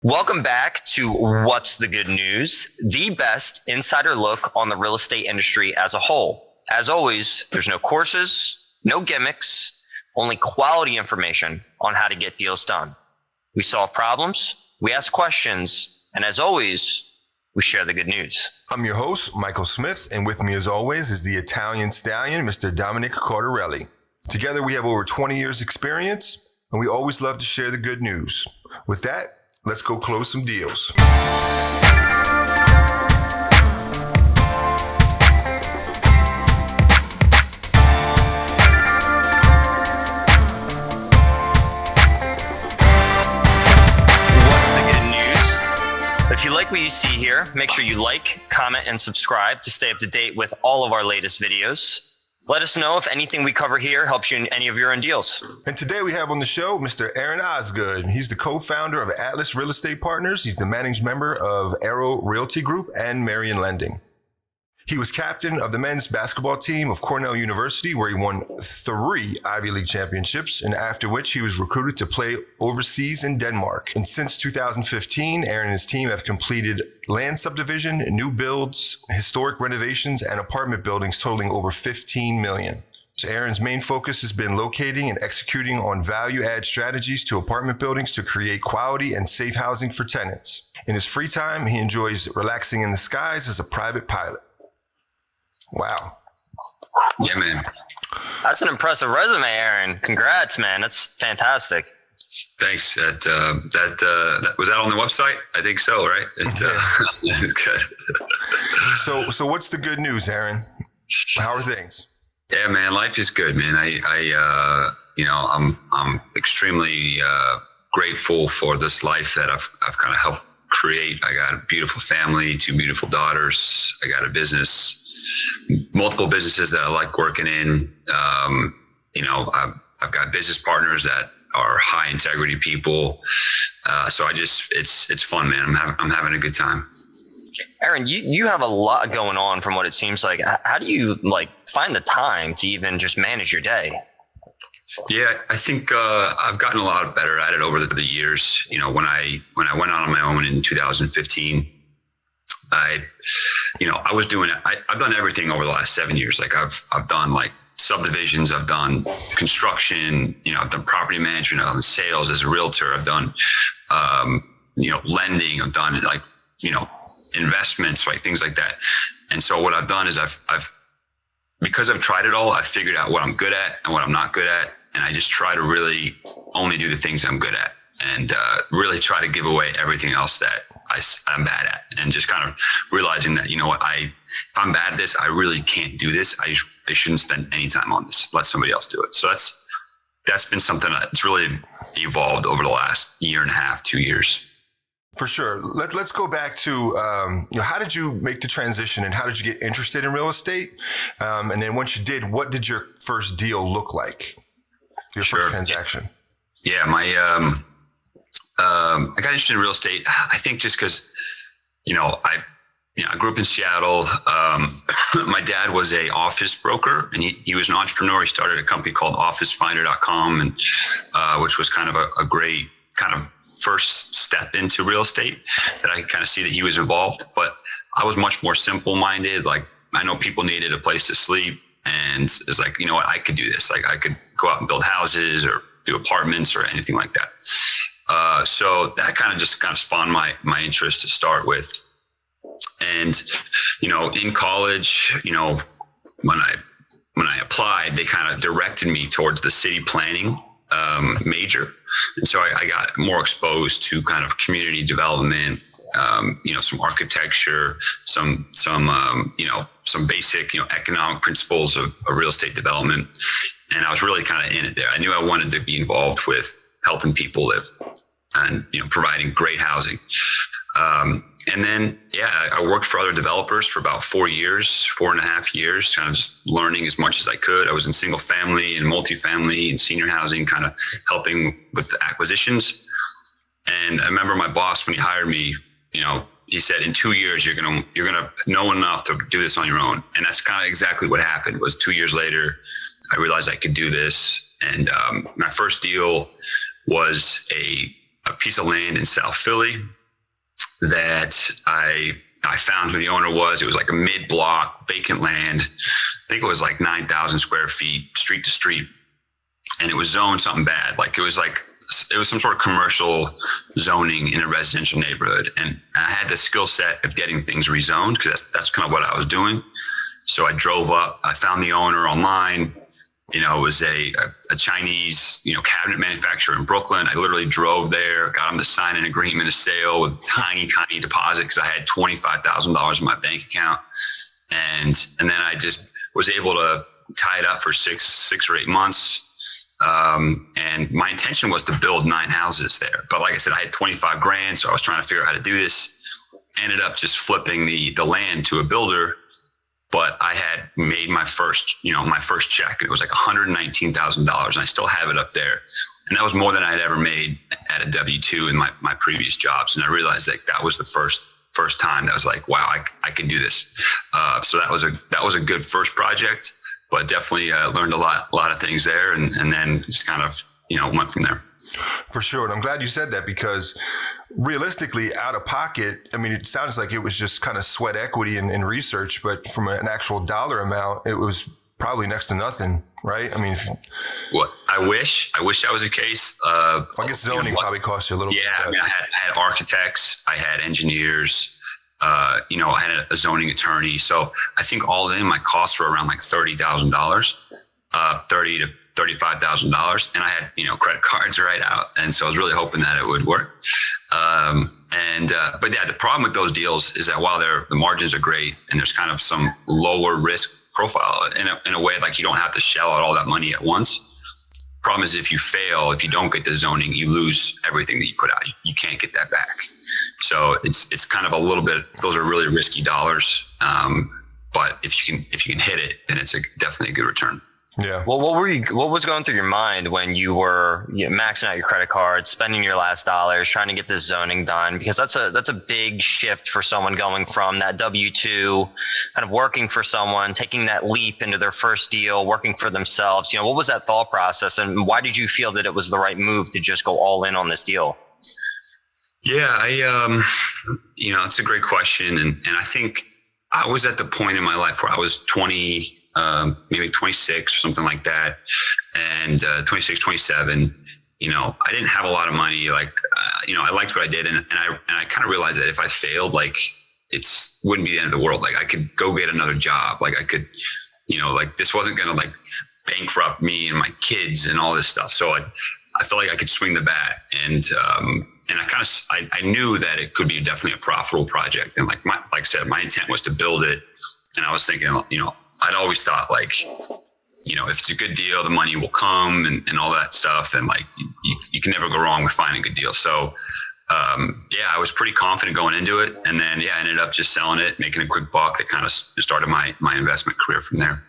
Welcome back to What's the Good News, the best insider look on the real estate industry as a whole. As always, there's no courses, no gimmicks, only quality information on how to get deals done. We solve problems, we ask questions, and as always, we share the good news. I'm your host, Michael Smith, and with me as always is the Italian stallion, Mr. Dominic Cardarelli. Together we have over 20 years experience, and we always love to share the good news. With that, let's go close some deals. If you like what you see here, make sure you like, comment, and subscribe to stay up to date with all of our latest videos. Let us know if anything we cover here helps you in any of your own deals. And today we have on the show Mr. Aaron Osgood. He's the co-founder of Atlis Real Estate Partners. He's the managing member of Realty Group and Merion Lending. He was captain of the men's basketball team of Cornell University, where he won 3 Ivy League championships, and after which he was recruited to play overseas in Denmark. And since 2015, Aaron and his team have completed land subdivision, new builds, historic renovations, and apartment buildings totaling over $15 million. So Aaron's main focus has been locating and executing on value-add strategies to apartment buildings to create quality and safe housing for tenants. In his free time, he enjoys relaxing in the skies as a private pilot. Wow. Yeah, man. That's an impressive resume, Aaron. Congrats, man. That's fantastic. Thanks. That was that on the website? I think so, right? Good. So what's the good news, Aaron? How are things? Yeah, man. Life is good, man. I'm extremely grateful for this life that I've kind of helped create. I got a beautiful family, 2 beautiful daughters. I got a business. Multiple businesses that I like working in. I've got business partners that are high integrity people. So it's fun, man. I'm having a good time. Aaron, you have a lot going on from what it seems like. How do you find the time to even just manage your day? Yeah, I think I've gotten a lot better at it over the years. You know, when I went out on my own in 2015, I was doing it. I've done everything over the last 7 years. I've done subdivisions. I've done construction. I've done property management. I've done sales as a realtor. I've done, lending. I've done investments, things like that. And so what I've done is because I've tried it all, I've figured out what I'm good at and what I'm not good at. And I just try to really only do the things I'm good at and really try to give away everything else that I'm bad at, and just kind of realizing that, if I'm bad at this, I really can't do this. I shouldn't spend any time on this. Let somebody else do it. So that's been something that's really evolved over the last 1.5 to 2 years. For sure. Let's go back to, how did you make the transition and how did you get interested in real estate? And then once you did, what did your first deal look like? Your first transaction? Yeah, I got interested in real estate, I think just because, I grew up in Seattle. My dad was a office broker, and he was an entrepreneur. He started a company called officefinder.com, and which was kind of a great kind of first step into real estate that I could kind of see that he was involved. But I was much more simple-minded. I know people needed a place to sleep, and it's I could do this. I could go out and build houses or do apartments or anything like that. So that kind of spawned my interest to start with. And, in college, when I applied, they kind of directed me towards the city planning, major. And so I got more exposed to kind of community development, some architecture, some basic, economic principles of real estate development. And I was really kind of in it there. I knew I wanted to be involved with helping people live and, providing great housing. And then, I worked for other developers for about 4.5 years, kind of just learning as much as I could. I was in single family and multifamily and senior housing, kind of helping with the acquisitions. And I remember my boss, when he hired me, he said, in 2 years, you're going to know enough to do this on your own. And that's kind of exactly what happened. Was 2 years later, I realized I could do this. And my first deal was a a piece of land in South Philly that I found who the owner was. It was like a mid-block vacant land. I think it was like 9,000 square feet, street to street. And it was zoned something bad. It was some sort of commercial zoning in a residential neighborhood. And I had the skill set of getting things rezoned because that's kind of what I was doing. So I drove up, I found the owner online. It was a Chinese, cabinet manufacturer in Brooklyn. I literally drove there, got him to sign an agreement of sale with tiny deposit because I had $25,000 in my bank account. And then I just was able to tie it up for six or 8 months. And my intention was to build 9 houses there. But like I said, I had 25 grand. So I was trying to figure out how to do this. Ended up just flipping the land to a builder. But I had made my first check. And it was like $119,000. And I still have it up there. And that was more than I had ever made at a W-2 in my previous jobs. And I realized that was the first time that was like, wow, I can do this. So that was a good first project. But definitely learned a lot of things there, and then just kind of went from there. For sure, and I'm glad you said that because realistically, out of pocket, I mean, it sounds like it was just kind of sweat equity and research, but from an actual dollar amount, it was probably next to nothing, right? I mean, well, I wish that was the case. I guess zoning probably cost you a little bit. Yeah, I mean, I had architects, I had engineers. I had a zoning attorney. So I think all in my costs were around like $30,000, $30,000 to $35,000. And I had, credit cards right out. And so I was really hoping that it would work. But yeah, the problem with those deals is that while the margins are great and there's kind of some lower risk profile in a way, like you don't have to shell out all that money at once. Problem is if you don't get the zoning, you lose everything that you put out. You can't get that back. So it's kind of a little bit, those are really risky dollars. But if you can hit it, then it's definitely a good return. Yeah. Well, what was going through your mind when you were maxing out your credit card, spending your last dollars, trying to get this zoning done? Because that's a big shift for someone going from that W-2, kind of working for someone, taking that leap into their first deal, working for themselves. What was that thought process, and why did you feel that it was the right move to just go all in on this deal? Yeah, it's a great question, and I think I was at the point in my life where I was 20. Maybe 26 or something like that. And 26, 27, I didn't have a lot of money. I liked what I did. And I kind of realized that if I failed, it wouldn't be the end of the world. I could go get another job. I could, this wasn't going to bankrupt me and my kids and all this stuff. So I felt like I could swing the bat. And I knew that it could be definitely a profitable project. And like I said, my intent was to build it. And I was thinking, I'd always thought if it's a good deal, the money will come and all that stuff. And you can never go wrong with finding a good deal. So, I was pretty confident going into it. And then, I ended up just selling it, making a quick buck that kind of started my investment career from there.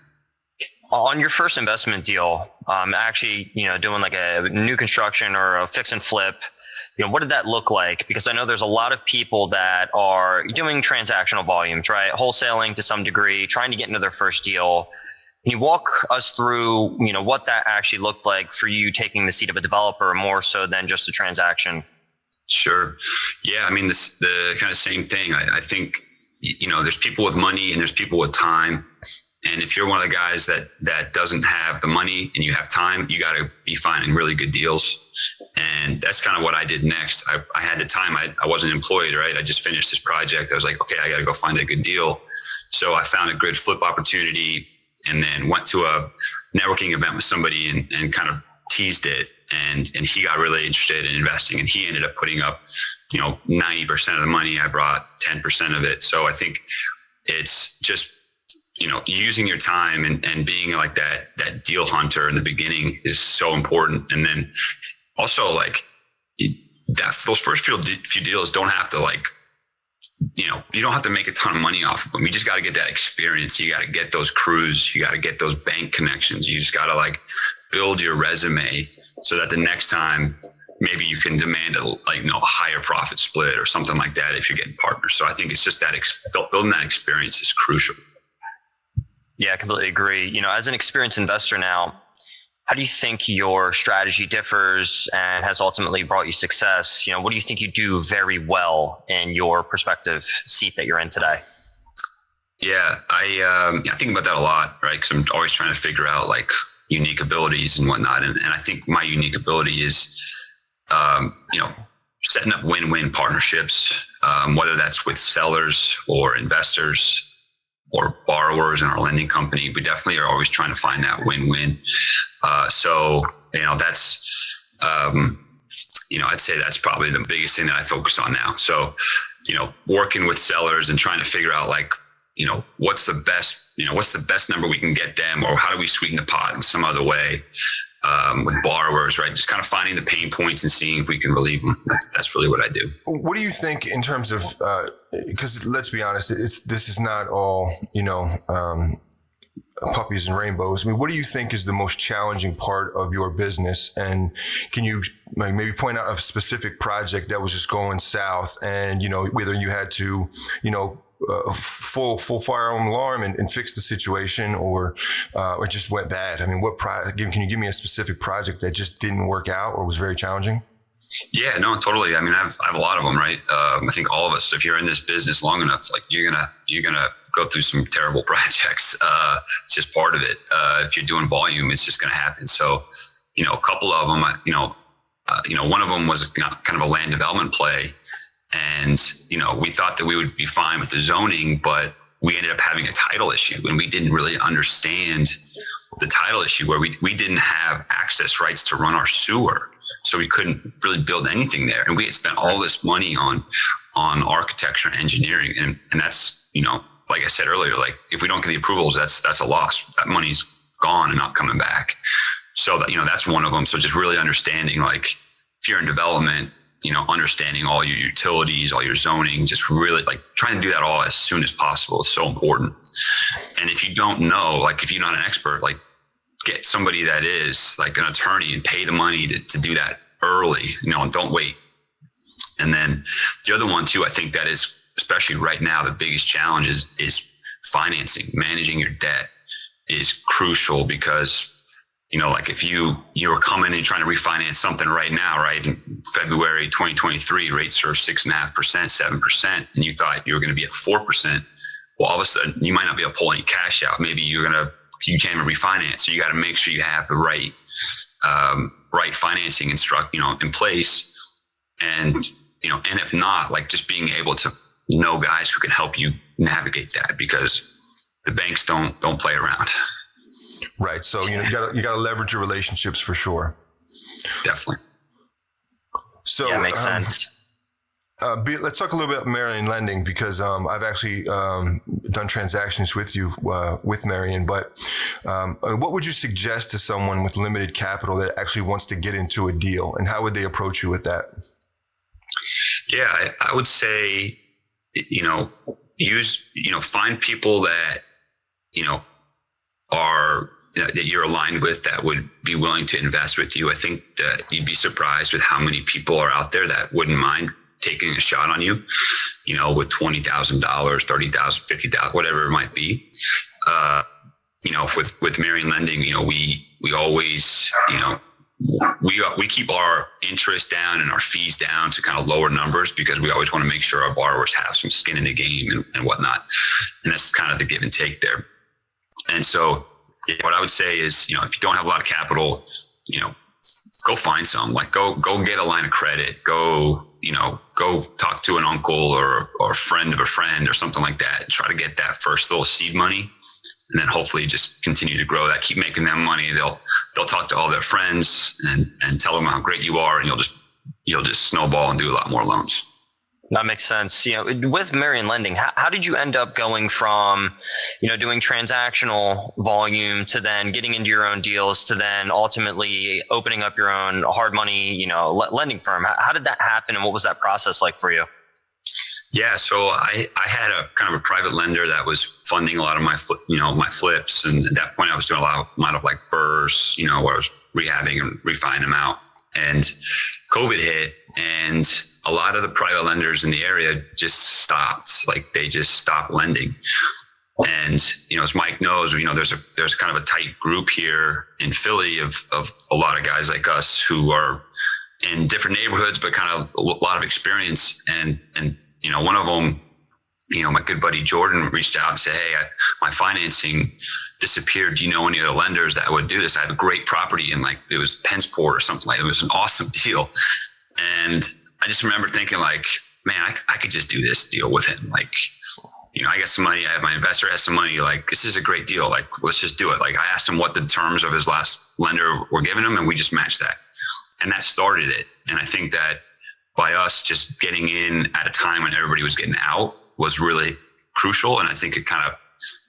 On your first investment deal, actually, doing like a new construction or a fix and flip, what did that look like? Because I know there's a lot of people that are doing transactional volumes, right? Wholesaling to some degree, trying to get into their first deal. Can you walk us through, what that actually looked like for you taking the seat of a developer more so than just a transaction? Sure. Yeah. I mean, the kind of same thing. I think, there's people with money and there's people with time. And if you're one of the guys that doesn't have the money and you have time, you got to be finding really good deals. And that's kind of what I did next. I had the time. I wasn't employed, right? I just finished this project. I was like, okay, I got to go find a good deal. So I found a good flip opportunity and then went to a networking event with somebody and kind of teased it. And he got really interested in investing and he ended up putting up, 90% of the money. I brought 10% of it. So I think it's just, using your time and being like that deal hunter in the beginning is so important. And then also those first few deals don't have to you don't have to make a ton of money off of them. You just got to get that experience. You got to get those crews. You got to get those bank connections. You just got to build your resume so that the next time maybe you can demand a higher profit split or something like that if you're getting partners. So I think it's just that building that experience is crucial. Yeah, I completely agree. As an experienced investor now, how do you think your strategy differs and has ultimately brought you success? What do you think you do very well in your prospective seat that you're in today? Yeah, I think about that a lot, right? Because I'm always trying to figure out like unique abilities and whatnot. And I think my unique ability is, setting up win-win partnerships, whether that's with sellers or investors or borrowers in our lending company. We definitely are always trying to find that win-win. That's, I'd say that's probably the biggest thing that I focus on now. So, working with sellers and trying to figure out like, what's the best number we can get them, or how do we sweeten the pot in some other way, with borrowers, right? Just kind of finding the pain points and seeing if we can relieve them. That's really what I do. What do you think in terms of, because let's be honest, this is not all, puppies and rainbows. I mean, what do you think is the most challenging part of your business? And can you maybe point out a specific project that was just going south and, whether you had to, full firearm alarm and fix the situation, or it just went bad? I mean, can you give me a specific project that just didn't work out or was very challenging? Yeah, no, totally. I mean, I have a lot of them, right? I think all of us, if you're in this business long enough, like you're gonna go through some terrible projects. It's just part of it. If you're doing volume, it's just gonna happen. So, a couple of them, one of them was kind of a land development play. And, we thought that we would be fine with the zoning, but we ended up having a title issue, and we didn't really understand the title issue where we didn't have access rights to run our sewer. So we couldn't really build anything there. And we had spent all this money on architecture and engineering. And that's, like I said earlier, like if we don't get the approvals, that's a loss. That money's gone and not coming back. So that, that's one of them. So just really understanding, like if you're in development, understanding all your utilities, all your zoning, just really like trying to do that all as soon as possible is so important. And if you don't know, like if you're not an expert, like get somebody that is like an attorney and pay the money to do that early, and don't wait. And then the other one too, I think that is, especially right now, the biggest challenge is financing. Managing your debt is crucial because, like if you were coming and trying to refinance something right now, right, in February 2023, rates are 6.5%, 7%, and you thought you were going to be at 4%. Well, all of a sudden you might not be able to pull any cash out. Maybe you can't even refinance. So you got to make sure you have the right financing in place. And, and if not, like just being able to know guys who can help you navigate that, because the banks don't play around. Right. So, you got to leverage your relationships for sure. Definitely. So yeah, makes sense. Let's talk a little bit about Merion lending, because I've actually done transactions with you with Merion. But what would you suggest to someone with limited capital that actually wants to get into a deal, and how would they approach you with that? Yeah, I would say, find people that, that you're aligned with, that would be willing to invest with you. I think that you'd be surprised with how many people are out there that wouldn't mind taking a shot on you, with $20,000, $30,000, $50,000, whatever it might be. With Merion lending, we always, we keep our interest down and our fees down to kind of lower numbers, because we always want to make sure our borrowers have some skin in the game and whatnot. And that's kind of the give and take there. And so what I would say is, if you don't have a lot of capital, go find some, like go get a line of credit, go talk to an uncle or a friend of a friend or something like that. Try to get that first little seed money, and then hopefully just continue to grow that, keep making them money. They'll talk to all their friends and tell them how great you are, and you'll just snowball and do a lot more loans. That makes sense. With Merion lending, how did you end up going from, doing transactional volume to then getting into your own deals to then ultimately opening up your own hard money, lending firm? How did that happen, and what was that process like for you? Yeah, so I had a kind of a private lender that was funding a lot of my flips, and at that point I was doing a lot of like burrs, where I was rehabbing and refining them out. And COVID hit, and a lot of the private lenders in the area just stopped. Like they just stopped lending. And, as Mike knows, there's kind of a tight group here in Philly of a lot of guys like us who are in different neighborhoods, but kind of a lot of experience. And one of them, my good buddy Jordan reached out and said, "Hey, my financing disappeared. Do you know any other lenders that would do this? I have a great property in it was Pensport or something like that. It was an awesome deal." And I just remember thinking man, I could just do this deal with him. I got some money. I have my investor has some money. This is a great deal. Let's just do it. I asked him what the terms of his last lender were giving him, and we just matched that. And that started it. And I think that by us just getting in at a time when everybody was getting out was really crucial. And I think it kind of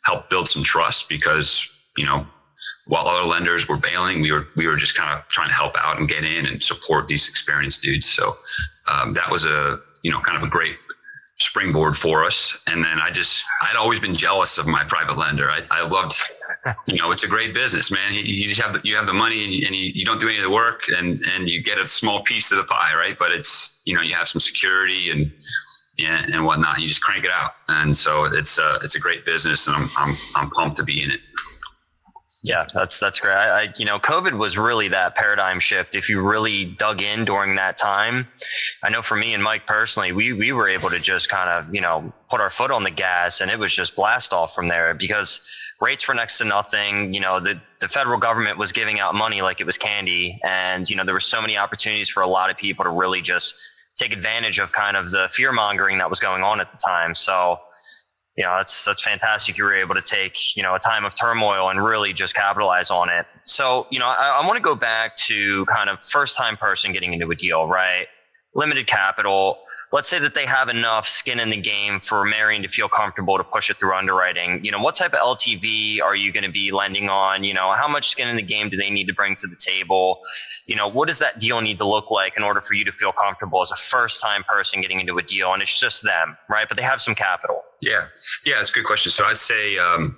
helped build some trust because, while other lenders were bailing, we were just kind of trying to help out and get in and support these experienced dudes. So that was kind of a great springboard for us. And then I'd always been jealous of my private lender. I loved, it's a great business, man. You just you have the money and you don't do any of the work and you get a small piece of the pie, right? But it's, you have some security and whatnot. You just crank it out. And so it's a great business, and I'm pumped to be in it. Yeah, that's great. COVID was really that paradigm shift. If you really dug in during that time, I know for me and Mike personally, we were able to just kind of, put our foot on the gas, and it was just blast off from there because rates were next to nothing. The federal government was giving out money like it was candy. And, there were so many opportunities for a lot of people to really just take advantage of kind of the fear mongering that was going on at the time. So, that's fantastic. You were able to take, a time of turmoil and really just capitalize on it. So, I want to go back to kind of first time person getting into a deal, right? Limited capital. Let's say that they have enough skin in the game for Merion to feel comfortable to push it through underwriting. What type of LTV are you going to be lending on? How much skin in the game do they need to bring to the table? What does that deal need to look like in order for you to feel comfortable as a first time person getting into a deal? And it's just them, right? But they have some capital. Yeah, that's a good question. So I'd say, our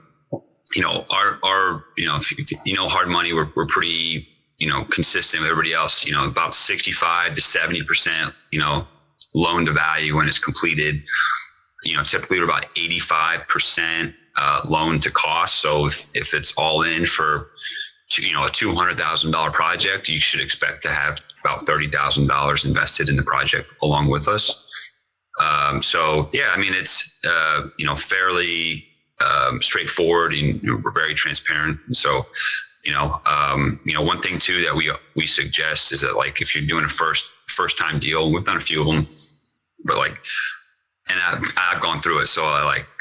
hard money, we're pretty, consistent with everybody else, about 65 to 70%, loan to value when it's completed. Typically we're about 85% loan to cost. So if it's all in for, a $200,000 project, you should expect to have about $30,000 invested in the project along with us. So yeah, I mean, it's, fairly, straightforward, and we're very transparent. And so, one thing too that we suggest is that if you're doing a first time deal, we've done a few of them, but and I've gone through it. So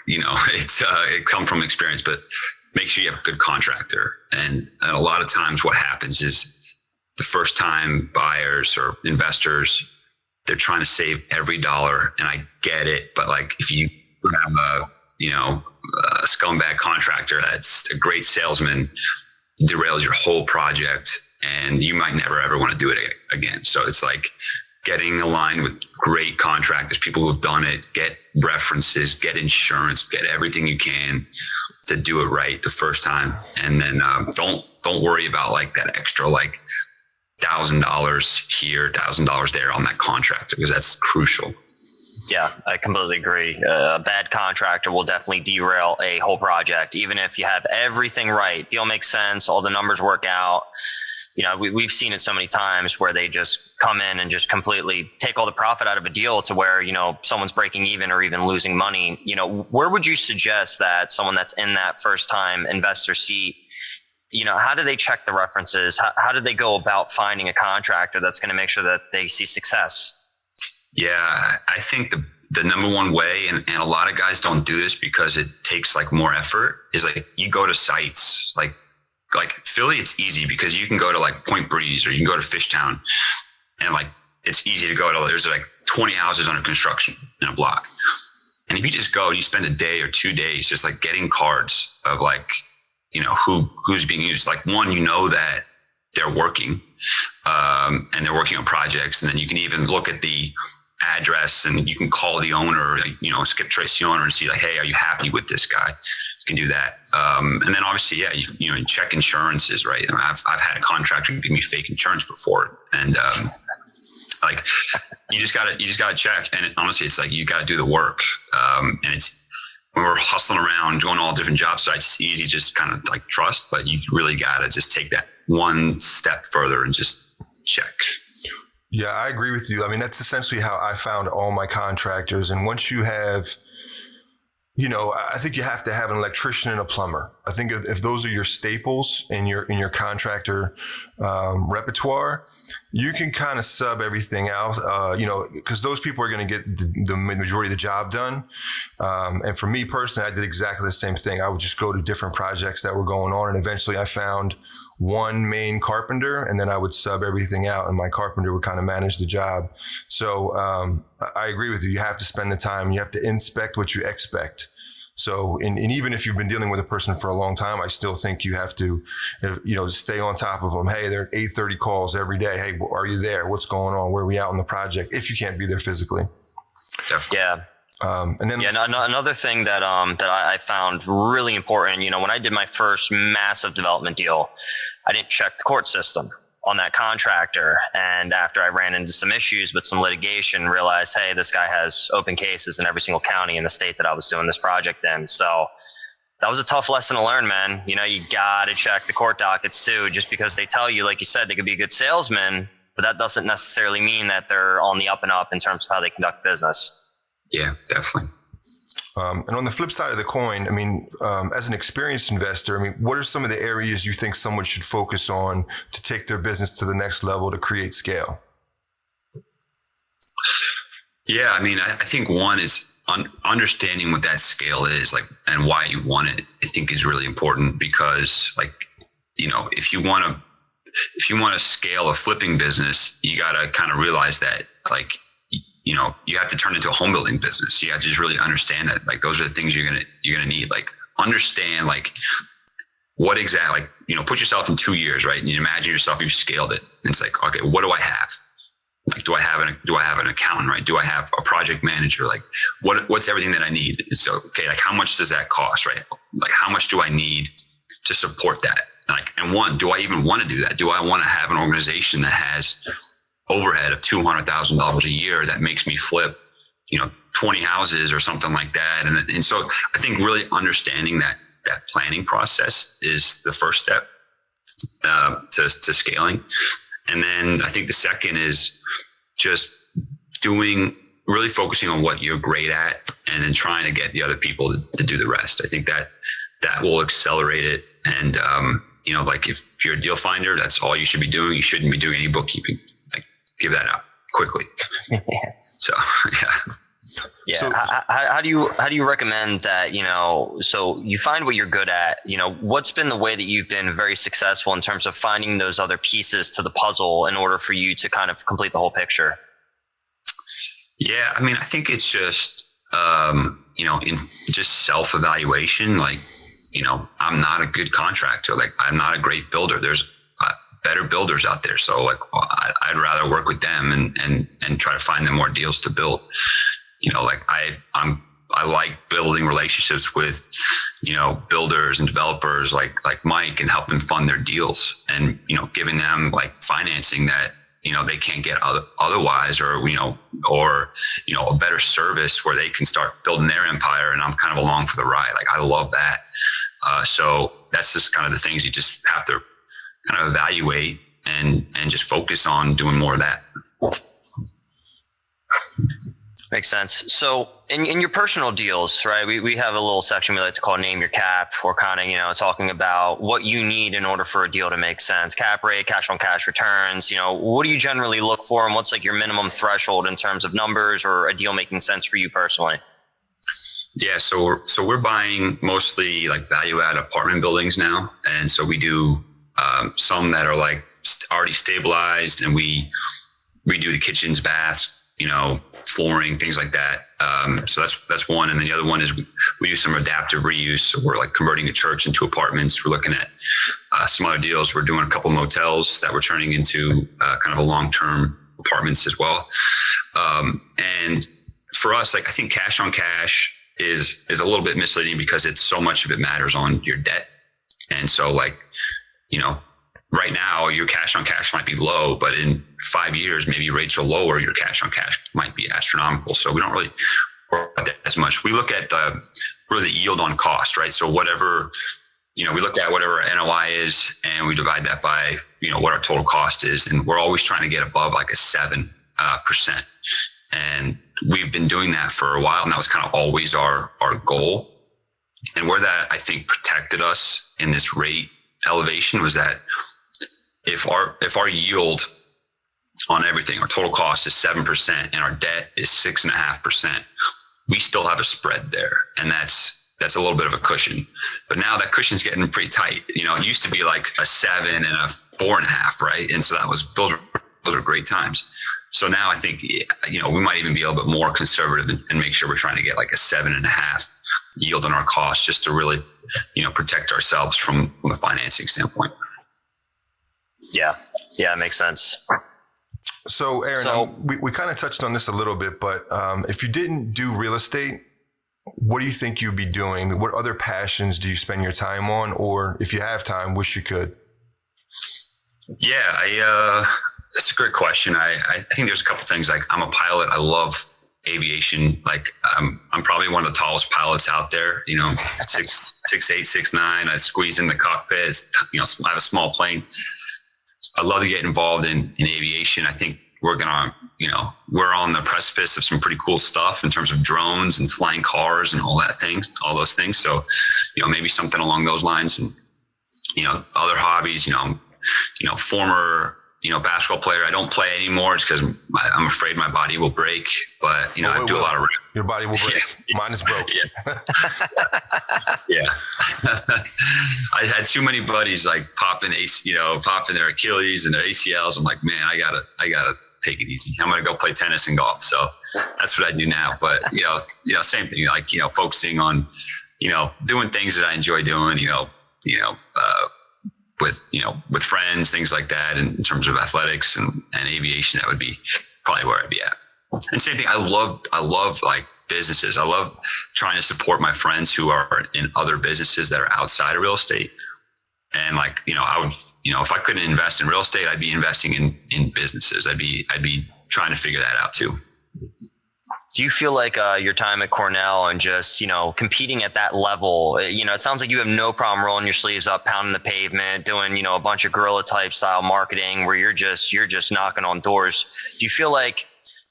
it's, it come from experience, but make sure you have a good contractor. And a lot of times what happens is the first time buyers or investors, they're trying to save every dollar, and I get it. But if you have a scumbag contractor that's a great salesman, derails your whole project, and you might never ever want to do it again. So it's getting aligned with great contractors, people who have done it, get references, get insurance, get everything you can to do it right the first time. And then don't worry about that extra $1,000 here, $1,000 there on that contractor, because that's crucial. Yeah, I completely agree. A bad contractor will definitely derail a whole project, even if you have everything right. Deal makes sense, all the numbers work out. We've seen it so many times where they just come in and just completely take all the profit out of a deal to where, someone's breaking even or even losing money. Where would you suggest that someone that's in that first time investor seat, how do they check the references? How do they go about finding a contractor that's going to make sure that they see success? Yeah, I think the number one way, and a lot of guys don't do this because it takes more effort, is you go to sites like Philly. It's easy because you can go to Point Breeze, or you can go to Fishtown, and it's easy to go to. There's 20 houses under construction in a block, and if you just go and you spend a day or 2 days just getting cards of who's being used. One, that they're working, and they're working on projects, and then you can even look at the address, and you can call the owner, skip trace the owner and see hey, are you happy with this guy? You can do that. And then obviously, yeah, you check insurances, right? I've had a contractor give me fake insurance before, and you just gotta check. And honestly, it's you gotta do the work. And when we're hustling around, doing all different job sites, it's easy to just kind of like trust, but you really got to just take that one step further and just check. Yeah, I agree with you. I mean, that's essentially how I found all my contractors. And once you have, I think you have to have an electrician and a plumber. I think if those are your staples in your contractor repertoire, you can kind of sub everything out, because those people are going to get the majority of the job done. And for me personally, I did exactly the same thing. I would just go to different projects that were going on, and eventually I found one main carpenter, and then I would sub everything out, and my carpenter would kind of manage the job. So I agree with you. You have to spend the time. You have to inspect what you expect. So, and even if you've been dealing with a person for a long time, I still think you have to, stay on top of them. Hey, they're 8:30 calls every day. Hey, are you there? What's going on? Where are we out on the project? If you can't be there physically. Definitely. Yeah. And then another thing that I found really important, when I did my first massive development deal, I didn't check the court system on that contractor. And after I ran into some issues with some litigation, realized, hey, this guy has open cases in every single county in the state that I was doing this project in. So that was a tough lesson to learn, man. You got to check the court dockets too, just because they tell you, like you said, they could be a good salesman, but that doesn't necessarily mean that they're on the up and up in terms of how they conduct business. Yeah, definitely. And on the flip side of the coin, I mean, as an experienced investor, I mean, what are some of the areas you think someone should focus on to take their business to the next level to create scale? Yeah, I mean, I think one is understanding what that scale is, like, and why you want it. I think is really important because, like, if you want to scale a flipping business, you got to kind of realize that, like, you have to turn into a home building business. You have to just really understand that, like, those are the things you're gonna need. Like, understand, like, what exactly, like, put yourself in 2 years, right? And you imagine yourself, you've scaled it. And it's like, okay, what do I have? Like, do I have an accountant, right? Do I have a project manager? Like, what's everything that I need? And so, okay, like, how much does that cost, right? Like, how much do I need to support that? And do I even want to do that? Do I want to have an organization that has overhead of $200,000 a year that makes me flip, 20 houses or something like that? And so I think really understanding that planning process is the first step to scaling. And then I think the second is just really focusing on what you're great at and then trying to get the other people to do the rest. I think that will accelerate it. And, like, if you're a deal finder, that's all you should be doing. You shouldn't be doing any bookkeeping. Give that out quickly. So, yeah. Yeah. So, how do you recommend that, so you find what you're good at, what's been the way that you've been very successful in terms of finding those other pieces to the puzzle in order for you to kind of complete the whole picture? Yeah. I mean, I think it's just, in just self-evaluation, like, I'm not a good contractor. Like, I'm not a great builder. There's better builders out there. So, like, I'd rather work with them and try to find them more deals to build. Like, I like building relationships with, builders and developers like Mike, and helping fund their deals and, giving them, like, financing that, they can't get otherwise, or a better service where they can start building their empire. And I'm kind of along for the ride. Like, I love that. So that's just kind of the things you just have to kind of evaluate and just focus on doing more of that. Makes sense. So in your personal deals, right, we have a little section we like to call Name Your Cap. We're kind of, talking about what you need in order for a deal to make sense. Cap rate, cash on cash returns, what do you generally look for, and what's, like, your minimum threshold in terms of numbers or a deal making sense for you personally? Yeah. So we're buying mostly, like, value add apartment buildings now. And so we do some that are, like, already stabilized, and we do the kitchens, baths, flooring, things like that. So that's one. And then the other one is we do some adaptive reuse. So we're, like, converting a church into apartments. We're looking at some other deals. We're doing a couple motels that we're turning into kind of a long-term apartments as well. And for us, like, I think cash on cash is a little bit misleading because it's so much of it matters on your debt. And so, like, right now your cash on cash might be low, but in 5 years, maybe rates are lower. Your cash on cash might be astronomical. So we don't really work at that as much. We look at really the yield on cost, right? So whatever, we look at whatever our NOI is and we divide that by, what our total cost is. And we're always trying to get above like a 7%. And we've been doing that for a while. And that was kind of always our goal. And where that, I think, protected us in this rate elevation was that if our yield on everything, our total cost is 7% and our debt is 6.5%, we still have a spread there. And that's a little bit of a cushion. But now that cushion's getting pretty tight. It used to be like a 7 and a 4.5, right? And so those are great times. So now I think, we might even be a little bit more conservative and make sure we're trying to get like a 7.5 yield on our costs just to really, protect ourselves from a financing standpoint. Yeah. Yeah. It makes sense. So Aaron, we kind of touched on this a little bit, but if you didn't do real estate, what do you think you'd be doing? What other passions do you spend your time on? Or if you have time, wish you could? Yeah, that's a great question. I think there's a couple things. Like, I'm a pilot. I love aviation. Like, I'm probably one of the tallest pilots out there, 6'8", 6'9". I squeeze in the cockpit. I have a small plane. I love to get involved in aviation. I think we're on the precipice of some pretty cool stuff in terms of drones and flying cars and all those things. So, maybe something along those lines. And, other hobbies, former, basketball player. I don't play anymore just because I'm afraid my body will break, but, I do a lot of. Your body will break. Yeah. Mine is broken. Yeah. Yeah. I had too many buddies like popping their Achilles and their ACLs. I'm like, man, I gotta take it easy. I'm going to go play tennis and golf. So that's what I do now. But, same thing, like, focusing on, doing things that I enjoy doing, with friends, things like that. And in terms of athletics and aviation, that would be probably where I'd be at. And same thing. I love like businesses. I love trying to support my friends who are in other businesses that are outside of real estate. And like, I would, if I couldn't invest in real estate, I'd be investing in businesses. I'd be trying to figure that out too. Do you feel like your time at Cornell and just, competing at that level, it sounds like you have no problem rolling your sleeves up, pounding the pavement, doing, a bunch of guerrilla type style marketing where you're just knocking on doors. Do you feel like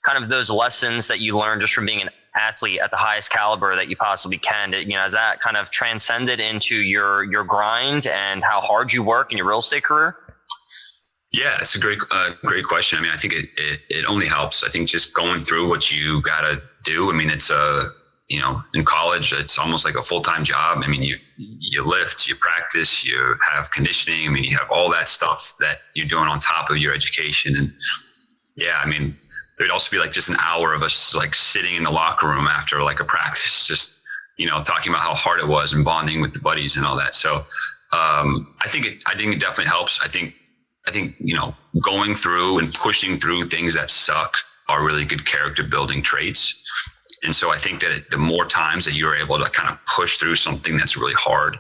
kind of those lessons that you learned just from being an athlete at the highest caliber that you possibly can, has that kind of transcended into your grind and how hard you work in your real estate career? Yeah, it's a great question. I mean, I think it only helps. I think just going through what you got to do. I mean, it's in college, it's almost like a full-time job. I mean, you lift, you practice, you have conditioning. I mean, you have all that stuff that you're doing on top of your education. And yeah, I mean, there'd also be like just an hour of us like sitting in the locker room after like a practice, just, talking about how hard it was and bonding with the buddies and all that. So I think it definitely helps. I think, going through and pushing through things that suck are really good character building traits. And so I think that the more times that you're able to kind of push through something that's really hard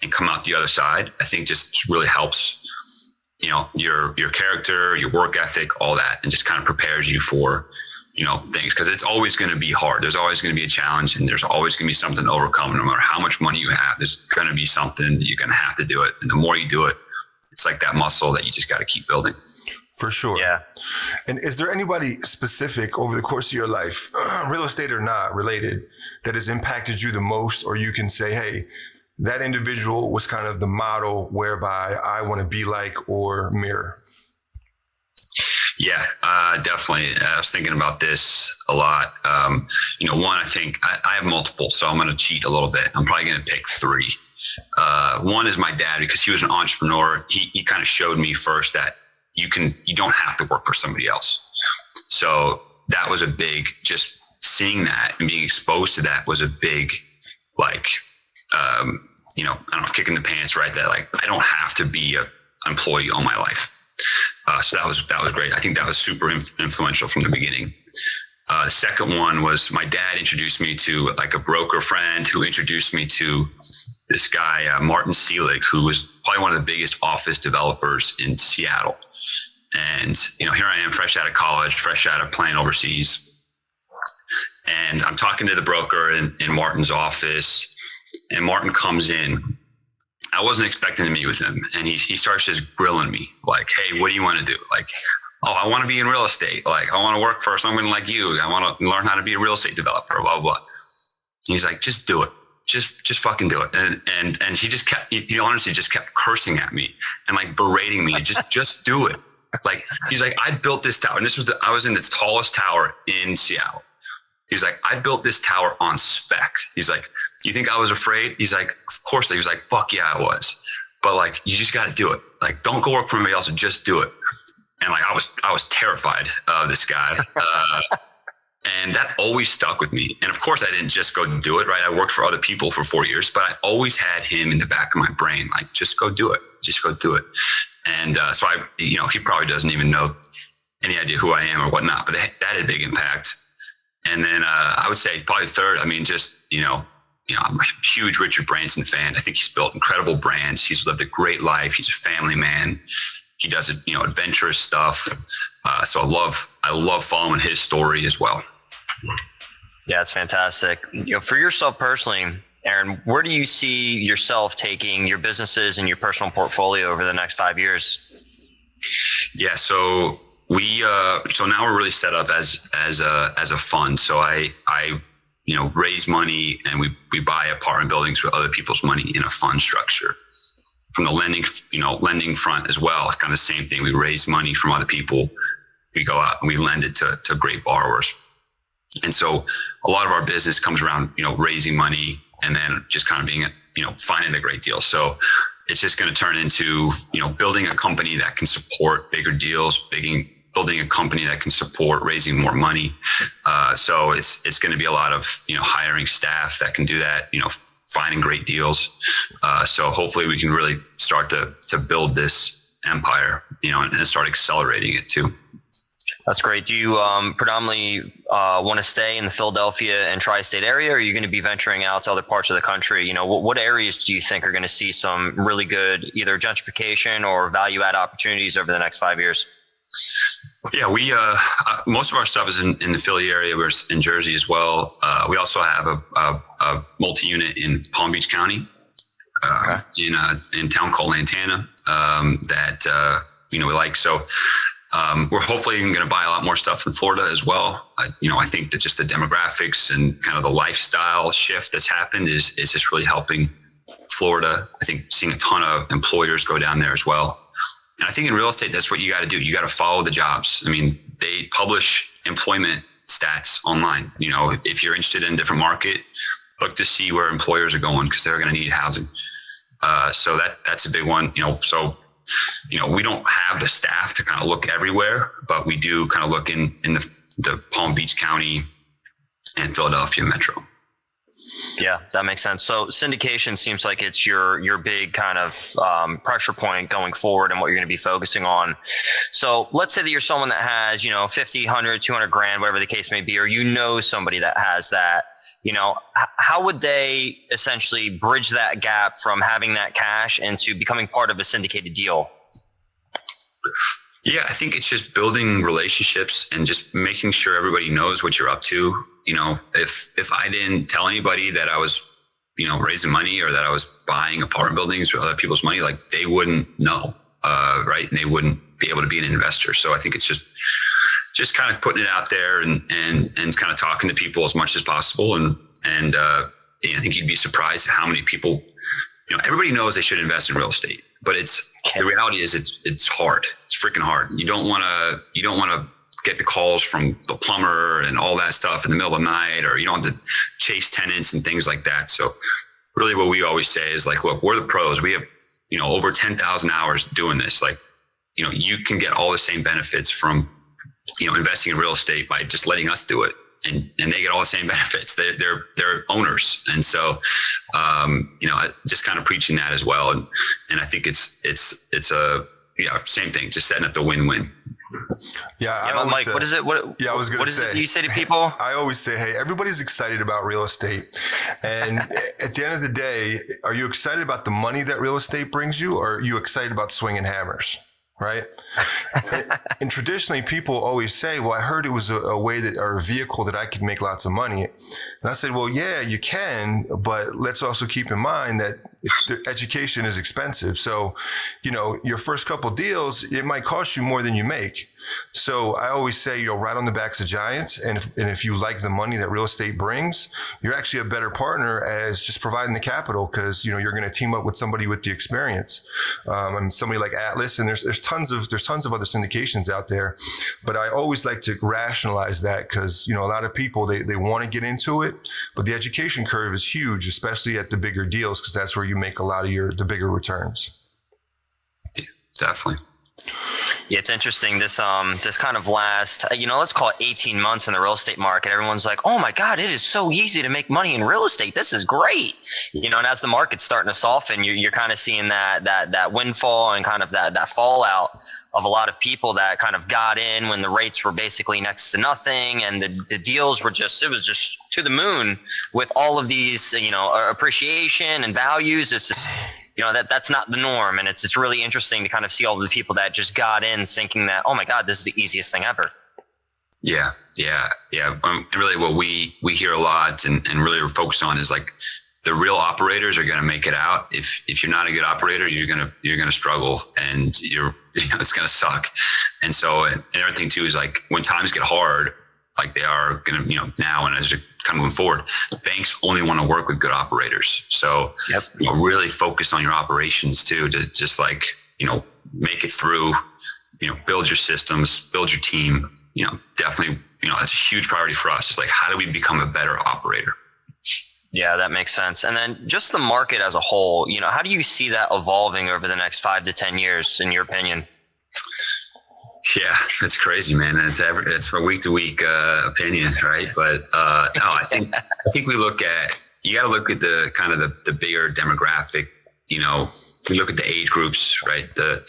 and come out the other side, I think just really helps, your character, your work ethic, all that, and just kind of prepares you for, things. Cause it's always going to be hard. There's always going to be a challenge and there's always going to be something to overcome. No matter how much money you have, there's going to be something you're going to have to do it. And the more you do it, it's like that muscle that you just got to keep building. For sure. Yeah. And is there anybody specific over the course of your life, real estate or not related, that has impacted you the most, or you can say, hey, that individual was kind of the model whereby I want to be like or mirror? Yeah, definitely. I was thinking about this a lot. One, I think I have multiple, so I'm going to cheat a little bit. I'm probably going to pick three. One is my dad, because he was an entrepreneur. He kind of showed me first that you don't have to work for somebody else. So that was a big, just seeing that and being exposed to that was a big, like, I don't know, kick in the pants, right? That like, I don't have to be an employee all my life. So that was great. I think that was super influential from the beginning. The second one was my dad introduced me to like a broker friend who introduced me to this guy, Martin Seelig, who was probably one of the biggest office developers in Seattle. And, here I am fresh out of college, fresh out of playing overseas. And I'm talking to the broker in Martin's office. and Martin comes in. I wasn't expecting to meet with him, and he starts just grilling me like, "Hey, what do you want to do?" Like, "Oh, I want to be in real estate. Like, I want to work for someone like you. I want to learn how to be a real estate developer, blah, blah, blah." He's like, "Just do it. Just fucking do it." And he just kept, he honestly just kept cursing at me and like berating me. Just do it. Like, he's like, "I built this tower." And this was I was in the tallest tower in Seattle. He's like, "I built this tower on spec." He's like, "You think I was afraid?" He's like, "Of course." He was like, "Fuck yeah, I was." But like, you just got to do it. Like, don't go work for anybody else and just do it. And like, I was terrified of this guy. And that always stuck with me. And of course I didn't just go do it, right? I worked for other people for 4 years, but I always had him in the back of my brain. Like, just go do it. Just go do it. And so he probably doesn't even know any idea who I am or whatnot, but that had a big impact. And then I would say probably third, I mean, just, I'm a huge Richard Branson fan. I think he's built incredible brands. He's lived a great life. He's a family man. He does, adventurous stuff. So I love following his story as well. Yeah, it's fantastic. For yourself personally, Aaron, where do you see yourself taking your businesses and your personal portfolio over the next 5 years? Yeah, so so now we're really set up as a fund. So I raise money and we buy apartment buildings with other people's money in a fund structure. From the lending front as well, kind of the same thing. We raise money from other people. We go out and we lend it to great borrowers. And so a lot of our business comes around, raising money and then just kind of being, finding a great deal. So it's just going to turn into, building a company that can support bigger deals, building a company that can support raising more money. So it's going to be a lot of, hiring staff that can do that, finding great deals. So hopefully we can really start to build this empire, and start accelerating it too. That's great. Do you predominantly want to stay in the Philadelphia and tri-state area, or are you going to be venturing out to other parts of the country? What areas do you think are going to see some really good either gentrification or value add opportunities over the next 5 years? Yeah, we most of our stuff is in the Philly area. We're in Jersey as well. We also have a multi-unit in Palm Beach County, in a town called Lantana, that we like. So we're hopefully going to buy a lot more stuff in Florida as well. I think that just the demographics and kind of the lifestyle shift that's happened is just really helping Florida. I think seeing a ton of employers go down there as well. And I think in real estate, that's what you got to do. You got to follow the jobs. I mean, they publish employment stats online. If you're interested in a different market, look to see where employers are going because they're going to need housing. So that's a big one. So we don't have the staff to kind of look everywhere, but we do kind of look in the Palm Beach County and Philadelphia metro. Yeah, that makes sense. So syndication seems like it's your big kind of pressure point going forward and what you're going to be focusing on. So let's say that you're someone that has, 50, 100, 200 grand, whatever the case may be, or somebody that has that. How would they essentially bridge that gap from having that cash into becoming part of a syndicated deal? Yeah, I think it's just building relationships and just making sure everybody knows what you're up to. If I didn't tell anybody that I was, raising money or that I was buying apartment buildings with other people's money, like they wouldn't know, right? And they wouldn't be able to be an investor. So I think it's just kind of putting it out there and kind of talking to people as much as possible. And I think you'd be surprised at how many people, everybody knows they should invest in real estate, but the reality is it's hard. It's freaking hard. You don't want to get the calls from the plumber and all that stuff in the middle of the night, or you don't have to chase tenants and things like that. So really what we always say is like, look, we're the pros. We have, over 10,000 hours doing this. Like, you can get all the same benefits from, investing in real estate by just letting us do it. And they get all the same benefits. They're owners. And so, just kind of preaching that as well. And I think it's a, same thing, just setting up the win-win. Yeah, Mike, what is it? What is it you say to people? I always say, hey, everybody's excited about real estate. And at the end of the day, are you excited about the money that real estate brings you, or are you excited about swinging hammers? right? And traditionally, people always say, well, I heard it was a way that, or a vehicle that I could make lots of money. And I said, well, yeah, you can, but let's also keep in mind that the education is expensive. So, your first couple deals, it might cost you more than you make. So I always say, ride on the backs of giants. And if you like the money that real estate brings, you're actually a better partner as just providing the capital, because, you're going to team up with somebody with the experience. And somebody like Atlis, and there's tons of other syndications out there, but I always like to rationalize that, because, a lot of people, they want to get into it, but the education curve is huge, especially at the bigger deals, because that's where you make a lot of the bigger returns. Yeah, definitely. Yeah, it's interesting. This kind of last, let's call it 18 months in the real estate market. Everyone's like, oh my God, it is so easy to make money in real estate. This is great. And as the market's starting to soften, you're kind of seeing that windfall and kind of that fallout of a lot of people that kind of got in when the rates were basically next to nothing. And the deals were it was just to the moon with all of these, appreciation and values. It's just, that's not the norm. And it's really interesting to kind of see all the people that just got in thinking that, oh my God, this is the easiest thing ever. Yeah. And really what we hear a lot and really we're focused on is like the real operators are going to make it out. If you're not a good operator, you're going to struggle and it's going to suck. And so, and everything too is like when times get hard, like they are going to, now and as you're kind of moving forward, banks only want to work with good operators. So, really focus on your operations too, to just like, make it through, build your systems, build your team, definitely, that's a huge priority for us. It's like, how do we become a better operator? Yeah, that makes sense. And then just the market as a whole, how do you see that evolving over the next 5 to 10 years, in your opinion? Yeah, it's crazy, man. It's from week to week opinion, right? But no, I think we you got to look at the kind of the bigger demographic. We look at the age groups, right? The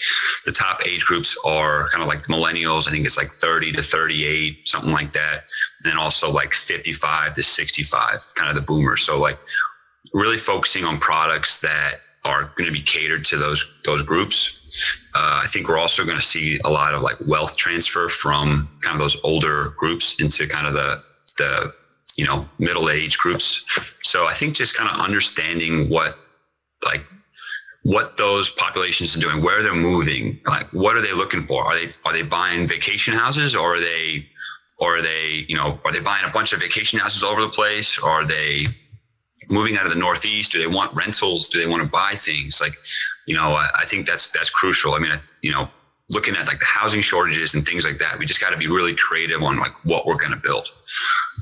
top age groups are kind of like millennials. I think it's like 30 to 38, something like that. And then also like 55 to 65, kind of the boomers. So like really focusing on products that are going to be catered to those groups. I think we're also going to see a lot of like wealth transfer from kind of those older groups into kind of the middle age groups. So I think just kind of understanding what those populations are doing, where they're moving, like what are they looking for? Are they buying vacation houses, or are they buying a bunch of vacation houses all over the place? Or are they moving out of the Northeast? Do they want rentals? Do they want to buy things? Like, I think that's crucial. I mean, looking at like the housing shortages and things like that, we just got to be really creative on like what we're going to build.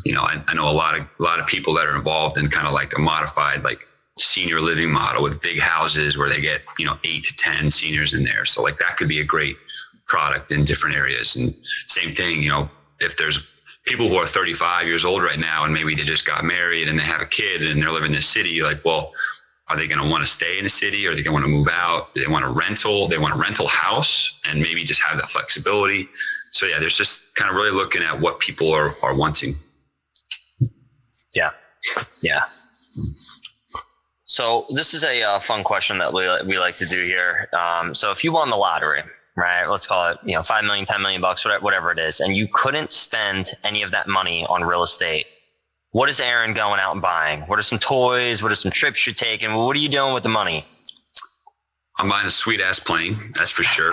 I know a lot of people that are involved in kind of like a modified, like senior living model with big houses where they get, 8 to 10 seniors in there. So like that could be a great product in different areas. And same thing, if there's people who are 35 years old right now and maybe they just got married and they have a kid and they're living in the city, like, well, are they going to want to stay in the city? Or are they going to want to move out? Do they want a rental? They want a rental house and maybe just have that flexibility. So yeah, there's just kind of really looking at what people are wanting. Yeah. So this is a fun question that we like to do here. So if you won the lottery, right, let's call it, 5 million, 10 million bucks, whatever it is, and you couldn't spend any of that money on real estate, what is Aaron going out and buying? What are some toys? What are some trips you're taking? What are you doing with the money? I'm buying a sweet ass plane. That's for sure.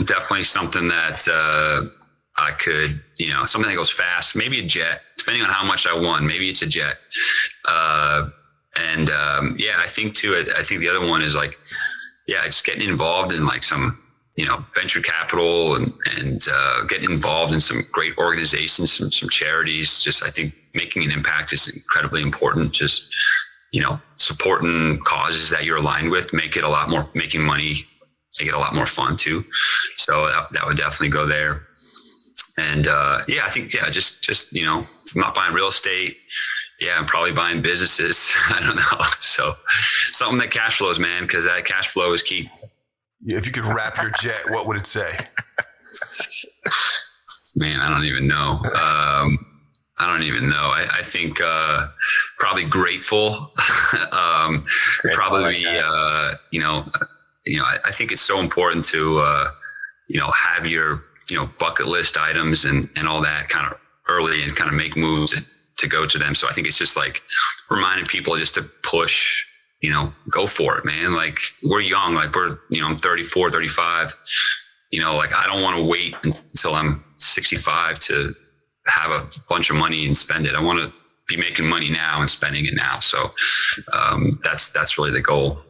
Definitely something that, I could, something that goes fast, maybe a jet, depending on how much I won, maybe it's a jet. I think too, I think the other one is like, just getting involved in like some, venture capital and getting involved in some great organizations, some charities. Just, I think making an impact is incredibly important. Just, supporting causes that you're aligned with, making money, make it a lot more fun too. So that would definitely go there. And, I think, just, if I'm not buying real estate, I'm probably buying businesses. I don't know. So something that cash flows, man, because that cash flow is key. If you could wrap your jet, what would it say? Man, I don't even know. I think, probably grateful. Probably, I think it's so important to, have your, bucket list items and all that kind of early and kind of make moves to go to them. So I think it's just like reminding people just to push, go for it, man. Like we're young, like I'm 34, 35, like I don't want to wait until I'm 65 to have a bunch of money and spend it. I want to be making money now and spending it now. So that's really the goal.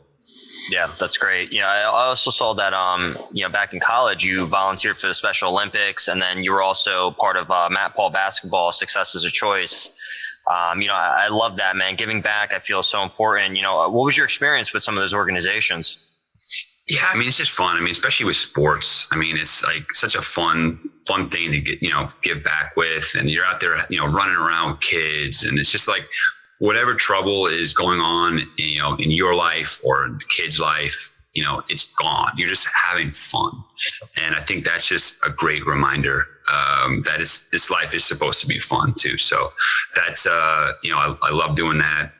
Yeah, that's great. Yeah, I also saw that, back in college, you volunteered for the Special Olympics, and then you were also part of Matt Paul basketball, Success is a Choice. I love that, man. Giving back, I feel, is so important. What was your experience with some of those organizations? Yeah, I mean, it's just fun. I mean, especially with sports. I mean, it's like such a fun thing to get, give back with. And you're out there, running around with kids. And it's just like whatever trouble is going on, in your life or the kid's life, it's gone. You're just having fun. And I think that's just a great reminder that this life is supposed to be fun too. So that's, I love doing that.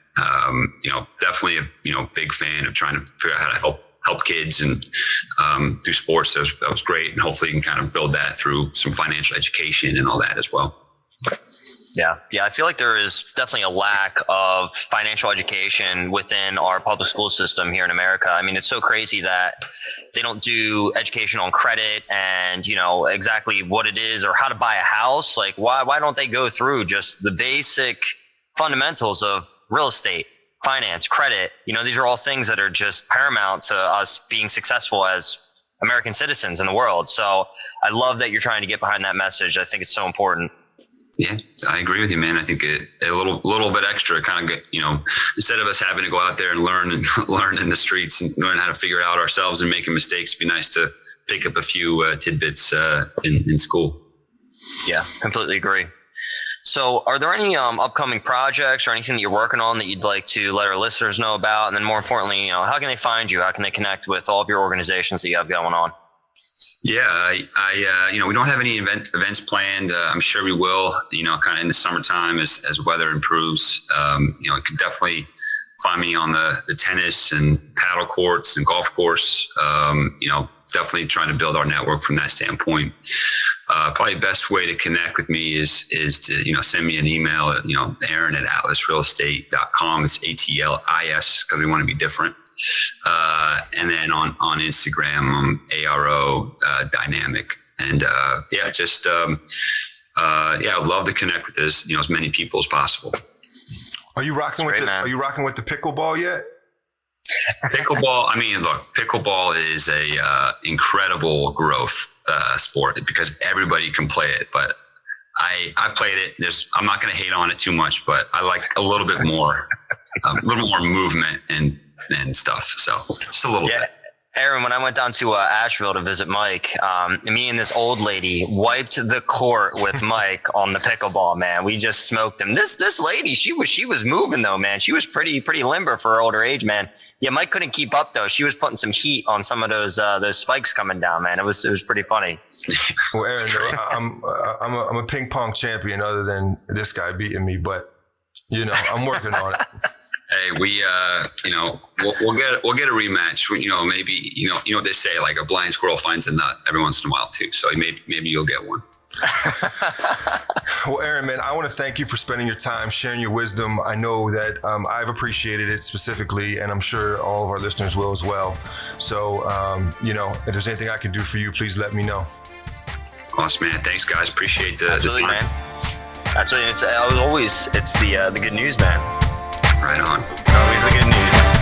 Definitely a, big fan of trying to figure out how to help kids and through sports. That was great. And hopefully you can kind of build that through some financial education and all that as well. Yeah. I feel like there is definitely a lack of financial education within our public school system here in America. I mean, it's so crazy that they don't do education on credit and, exactly what it is or how to buy a house. Like, why don't they go through just the basic fundamentals of real estate, finance, credit? These are all things that are just paramount to us being successful as American citizens in the world. So I love that you're trying to get behind that message. I think it's so important. Yeah, I agree with you, man. I think a little bit extra kind of, instead of us having to go out there and learn in the streets and learn how to figure it out ourselves and making mistakes, it'd be nice to pick up a few tidbits in school. Yeah, completely agree. So are there any upcoming projects or anything that you're working on that you'd like to let our listeners know about? And then more importantly, how can they find you? How can they connect with all of your organizations that you have going on? Yeah, I we don't have any events planned. I'm sure we will, kind of in the summertime as weather improves. You can definitely find me on the tennis and paddle courts and golf course. Definitely trying to build our network from that standpoint. Probably the best way to connect with me is to, send me an email at, Aaron@atlisrealestate.com. It's ATLIS because we want to be different. And then on Instagram, I'm ARO Dynamic. And I'd love to connect with as many people as possible. Are you rocking with the pickleball yet? Pickleball. I mean, look, pickleball is a incredible growth sport because everybody can play it. But I've played it. I'm not going to hate on it too much, but I like a little bit more, movement and stuff. So just a little bit. Aaron, when I went down to Asheville to visit Mike, me and this old lady wiped the court with Mike on the pickleball, man. We just smoked him. This lady, she was moving though, man. She was pretty limber for her older age, man. Yeah, Mike couldn't keep up though. She was putting some heat on some of those spikes coming down, man. It was pretty funny. Well, Aaron, I'm a ping pong champion other than this guy beating me, but I'm working on it. Hey, we'll get a rematch. Maybe what they say, like a blind squirrel finds a nut every once in a while too. So maybe you'll get one. Well, Aaron, man, I want to thank you for spending your time sharing your wisdom. I know that I've appreciated it specifically, and I'm sure all of our listeners will as well. So, if there's anything I can do for you, please let me know. Awesome, man. Thanks, guys. Appreciate the Absolutely, time. man. Absolutely. It's the good news, man. Right on. It's always the good news.